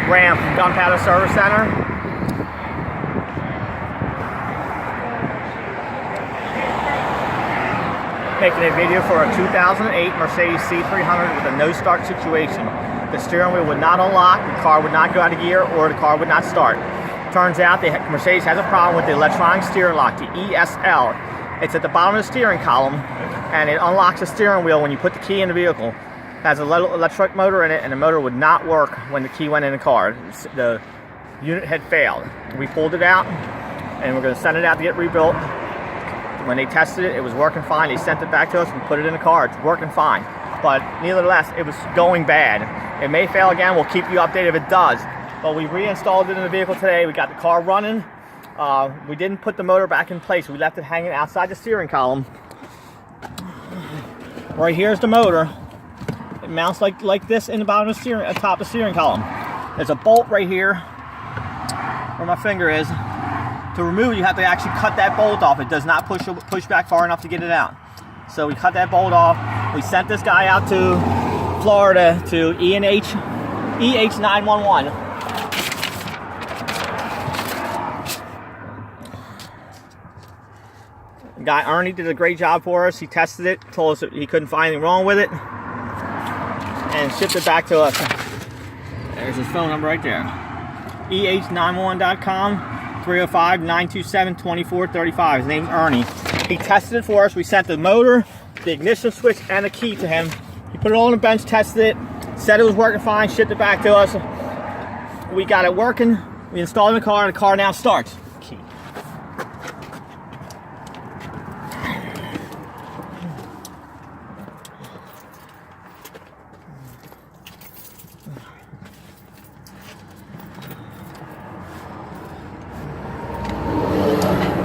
Ram from Gunpowder Service Center. Making a video for a 2008 Mercedes C300 with a no start situation. The steering wheel would not unlock, the car would not go out of gear, or the car would not start. Turns out Mercedes has a problem with the electronic steering lock, the ESL. It's at the bottom of the steering column, and it unlocks the steering wheel when you put the key in the vehicle. It has a little electric motor in it, and the motor would not work when the key went in the car. The unit had failed. We pulled it out, and we're going to send it out to get rebuilt. When they tested it, it was working fine. They sent it back to us and put it in the car. It's working fine. But nevertheless, it was going bad. It may fail again. We'll keep you updated if it does. But we reinstalled it in the vehicle today. We got the car running. We didn't put the motor back in place. We left it hanging outside the steering column. Right here's the motor. It mounts like this in the bottom of the steering, top of the steering column. There's a bolt right here where my finger is. To remove it, you have to actually cut that bolt off. It does not push back far enough to get it out. So we cut that bolt off. We sent this guy out to Florida to EH911. Guy Ernie did a great job for us. He tested it, told us that he couldn't find anything wrong with it, and shipped it back to us. There's his phone number right there. EH911.com. 305-927-2435. His name's Ernie. He tested it for us. We sent the motor, the ignition switch, and the key to him. He put it all on the bench, tested it, said it was working fine, shipped it back to us. We got it working. We installed it in the car, and the car now starts. Key.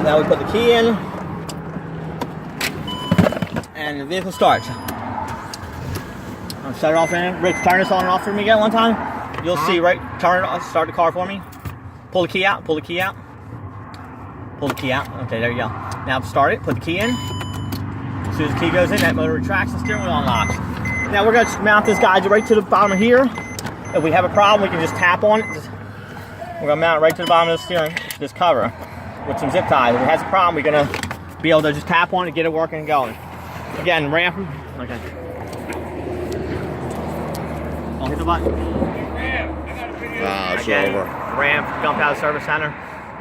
Now we put the key in, and the vehicle starts. I'll shut it off in. Rich, turn this on and off for me again one time. You'll see, right? Turn it off, start the car for me. Pull the key out, pull the key out. Pull the key out. Okay, there you go. Now start it, put the key in. As soon as the key goes in, that motor retracts and the steering wheel unlocks. Now we're going to mount this guy right to the bottom of here. If we have a problem, we can just tap on it. We're going to mount it right to the bottom of the steering, this cover, with some zip ties. If it has a problem, we're going to be able to just tap on it, get it working and going. Again, ramp. Okay. Don't hit the button. It's Again, over. Ram from Gunpowder Service Center.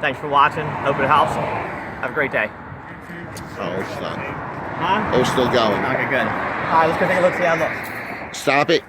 Thanks for watching. Hope it helps. Have a great day. Oh, it's done. Huh? Oh, it's still going. Okay, good. All right, let's go take a look, see how it looks. Stop it.